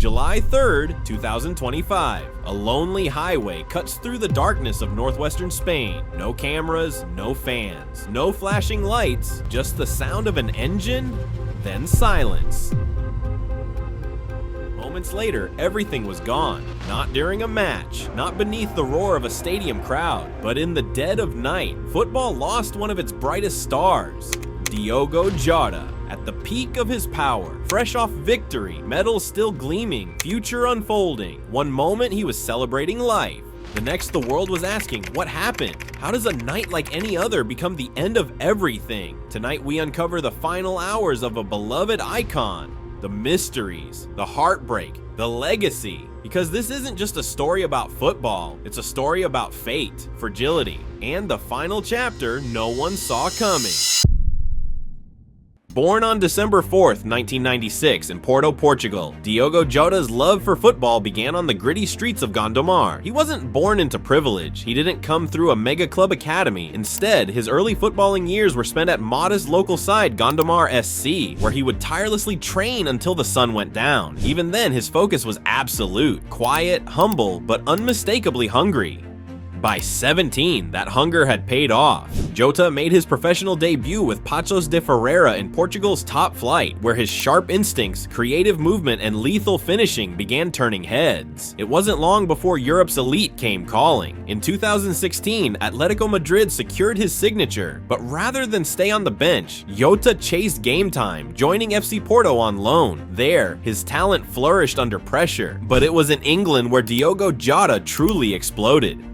July 3rd, 2025. A lonely highway cuts through the darkness of northwestern Spain. No cameras, no fans, no flashing lights, just the sound of an engine, then silence. Moments later, everything was gone. Not during a match, not beneath the roar of a stadium crowd, but in the dead of night, football lost one of its brightest stars, Diogo Jota. At the peak of his power, fresh off victory, medals still gleaming, future unfolding. One moment he was celebrating life. The next the world was asking, what happened? How does a night like any other become the end of everything? Tonight we uncover the final hours of a beloved icon. The mysteries, the heartbreak, the legacy. Because this isn't just a story about football, it's a story about fate, fragility, and the final chapter no one saw coming. Born on December 4th, 1996 in Porto, Portugal, Diogo Jota's love for football began on the gritty streets of Gondomar. He wasn't born into privilege. He didn't come through a mega club academy. Instead, his early footballing years were spent at modest local side Gondomar SC, where he would tirelessly train until the sun went down. Even then, his focus was absolute, quiet, humble, but unmistakably hungry. By 17, that hunger had paid off. Jota made his professional debut with Paços de Ferreira in Portugal's top flight, where his sharp instincts, creative movement, and lethal finishing began turning heads. It wasn't long before Europe's elite came calling. In 2016, Atletico Madrid secured his signature, but rather than stay on the bench, Jota chased game time, joining FC Porto on loan. There, his talent flourished under pressure, but it was in England where Diogo Jota truly exploded.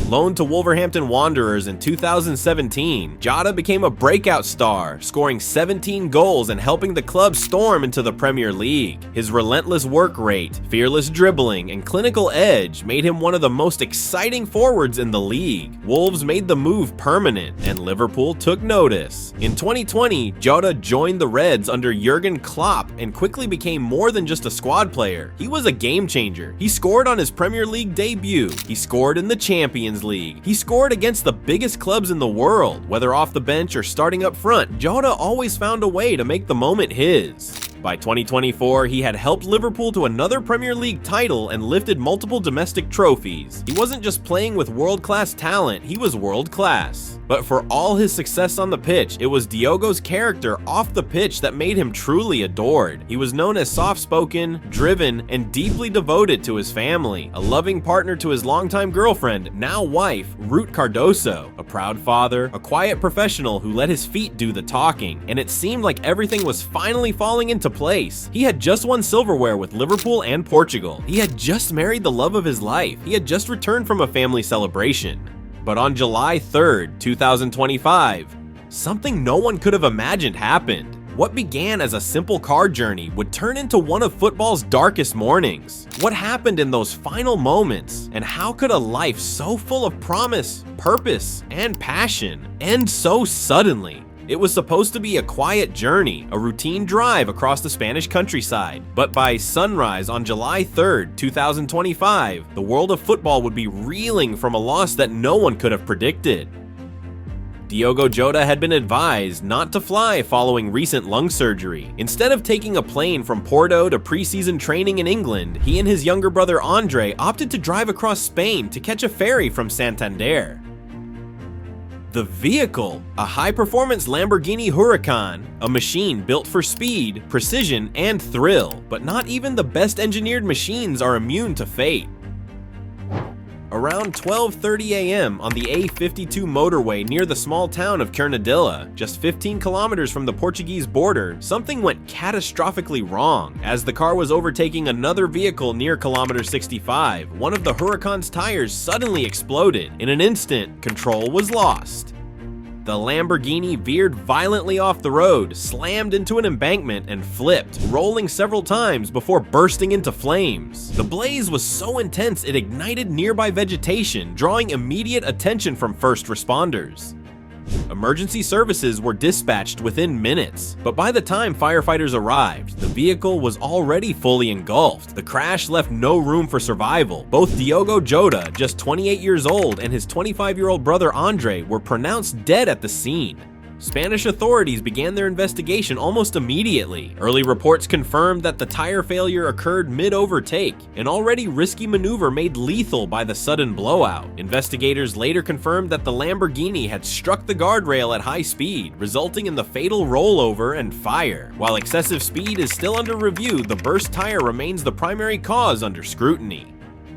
Loaned to Wolverhampton Wanderers in 2017, Jota became a breakout star, scoring 17 goals and helping the club storm into the Premier League. His relentless work rate, fearless dribbling, and clinical edge made him one of the most exciting forwards in the league. Wolves made the move permanent, and Liverpool took notice. In 2020, Jota joined the Reds under Jurgen Klopp and quickly became more than just a squad player. He was a game changer. He scored on his Premier League debut. He scored in the Champions League. He scored against the biggest clubs in the world. Whether off the bench or starting up front, Jota always found a way to make the moment his. By 2024, he had helped Liverpool to another Premier League title and lifted multiple domestic trophies. He wasn't just playing with world-class talent, he was world-class. But for all his success on the pitch, it was Diogo's character off the pitch that made him truly adored. He was known as soft-spoken, driven, and deeply devoted to his family, a loving partner to his longtime girlfriend, now wife, Ruth Cardoso, a proud father, a quiet professional who let his feet do the talking, and it seemed like everything was finally falling into place. He had just won silverware with Liverpool and Portugal. He had just married the love of his life. He had just returned from a family celebration. But on July 3rd, 2025, something no one could have imagined happened. What began as a simple car journey would turn into one of football's darkest mornings. What happened in those final moments? And how could a life so full of promise, purpose, and passion end so suddenly? It was supposed to be a quiet journey, a routine drive across the Spanish countryside. But by sunrise on July 3rd, 2025, the world of football would be reeling from a loss that no one could have predicted. Diogo Jota had been advised not to fly following recent lung surgery. Instead of taking a plane from Porto to preseason training in England, he and his younger brother Andre opted to drive across Spain to catch a ferry from Santander. The vehicle, a high-performance Lamborghini Huracan, a machine built for speed, precision, and thrill. But not even the best engineered machines are immune to fate. Around 12:30 a.m. on the A52 motorway near the small town of Quernadilla, just 15 kilometers from the Portuguese border, something went catastrophically wrong. As the car was overtaking another vehicle near kilometer 65, one of the Huracan's tires suddenly exploded. In an instant, control was lost. The Lamborghini veered violently off the road, slammed into an embankment, and flipped, rolling several times before bursting into flames. The blaze was so intense it ignited nearby vegetation, drawing immediate attention from first responders. Emergency services were dispatched within minutes, but by the time firefighters arrived, the vehicle was already fully engulfed. The crash left no room for survival. Both Diogo Jota, just 28 years old, and his 25-year-old brother Andre were pronounced dead at the scene. Spanish authorities began their investigation almost immediately. Early reports confirmed that the tire failure occurred mid-overtake, an already risky maneuver made lethal by the sudden blowout. Investigators later confirmed that the Lamborghini had struck the guardrail at high speed, resulting in the fatal rollover and fire. While excessive speed is still under review, the burst tire remains the primary cause under scrutiny.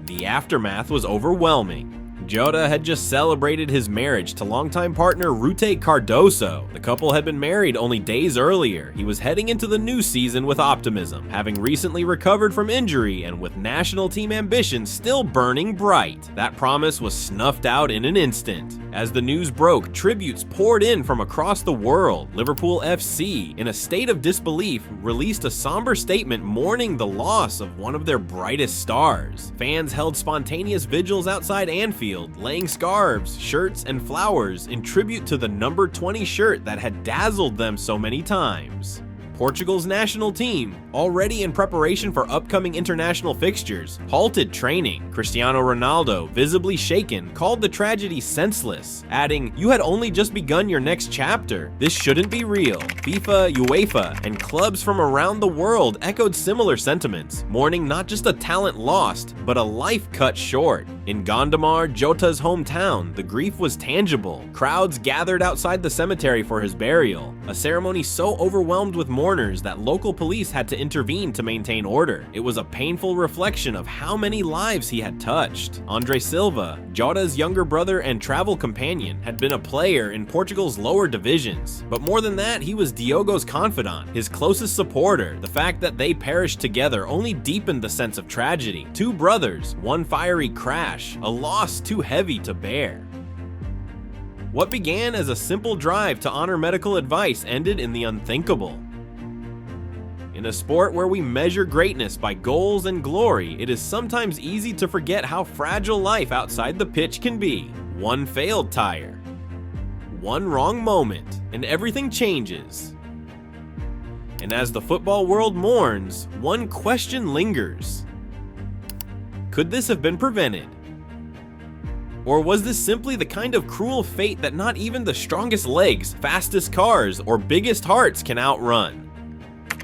The aftermath was overwhelming. Jota had just celebrated his marriage to longtime partner Rute Cardoso. The couple had been married only days earlier. He was heading into the new season with optimism, having recently recovered from injury and with national team ambitions still burning bright. That promise was snuffed out in an instant. As the news broke, tributes poured in from across the world. Liverpool FC, in a state of disbelief, released a somber statement mourning the loss of one of their brightest stars. Fans held spontaneous vigils outside Anfield, laying scarves, shirts, and flowers in tribute to the number 20 shirt that had dazzled them so many times. Portugal's national team, already in preparation for upcoming international fixtures, halted training. Cristiano Ronaldo, visibly shaken, called the tragedy senseless, adding, "You had only just begun your next chapter. This shouldn't be real." FIFA, UEFA, and clubs from around the world echoed similar sentiments, mourning not just a talent lost, but a life cut short. In Gondomar, Jota's hometown, the grief was tangible. Crowds gathered outside the cemetery for his burial, a ceremony so overwhelmed with mourners that local police had to intervene to maintain order. It was a painful reflection of how many lives he had touched. Andre Silva, Jota's younger brother and travel companion, had been a player in Portugal's lower divisions. But more than that, he was Diogo's confidant, his closest supporter. The fact that they perished together only deepened the sense of tragedy. Two brothers, one fiery crash, a loss too heavy to bear. What began as a simple drive to honor medical advice ended in the unthinkable. In a sport where we measure greatness by goals and glory, it is sometimes easy to forget how fragile life outside the pitch can be. One failed tire, one wrong moment, and everything changes. And as the football world mourns, one question lingers. Could this have been prevented? Or was this simply the kind of cruel fate that not even the strongest legs, fastest cars, or biggest hearts can outrun?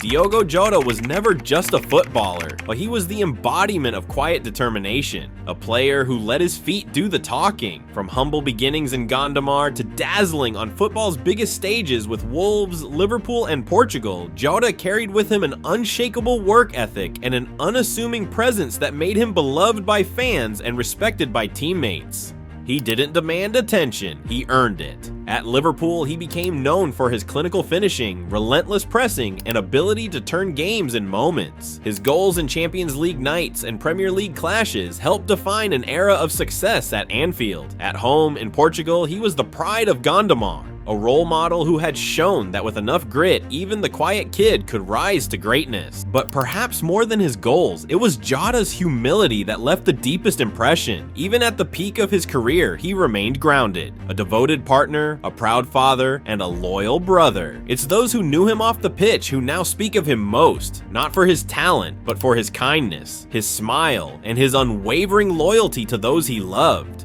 Diogo Jota was never just a footballer, but he was the embodiment of quiet determination, a player who let his feet do the talking. From humble beginnings in Gondomar to dazzling on football's biggest stages with Wolves, Liverpool, and Portugal, Jota carried with him an unshakable work ethic and an unassuming presence that made him beloved by fans and respected by teammates. He didn't demand attention, he earned it. At Liverpool, he became known for his clinical finishing, relentless pressing, and ability to turn games in moments. His goals in Champions League nights and Premier League clashes helped define an era of success at Anfield. At home in Portugal, he was the pride of Gondomar, a role model who had shown that with enough grit, even the quiet kid could rise to greatness. But perhaps more than his goals, it was Jota's humility that left the deepest impression. Even at the peak of his career, he remained grounded, a devoted partner, a proud father, and a loyal brother. It's those who knew him off the pitch who now speak of him most, not for his talent, but for his kindness, his smile, and his unwavering loyalty to those he loved.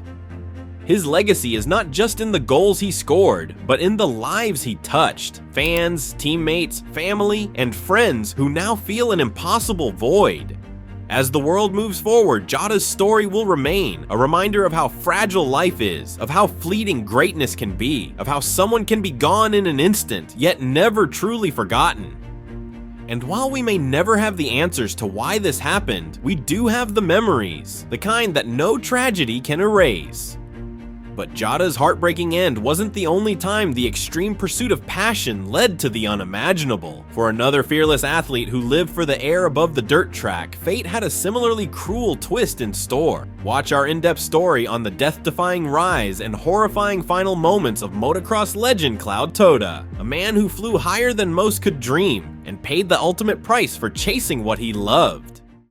His legacy is not just in the goals he scored, but in the lives he touched. Fans, teammates, family, and friends who now feel an impossible void. As the world moves forward, Jota's story will remain, a reminder of how fragile life is, of how fleeting greatness can be, of how someone can be gone in an instant, yet never truly forgotten. And while we may never have the answers to why this happened, we do have the memories, the kind that no tragedy can erase. But Jota's heartbreaking end wasn't the only time the extreme pursuit of passion led to the unimaginable. For another fearless athlete who lived for the air above the dirt track, fate had a similarly cruel twist in store. Watch our in-depth story on the death-defying rise and horrifying final moments of motocross legend Cloud Tota, a man who flew higher than most could dream and paid the ultimate price for chasing what he loved.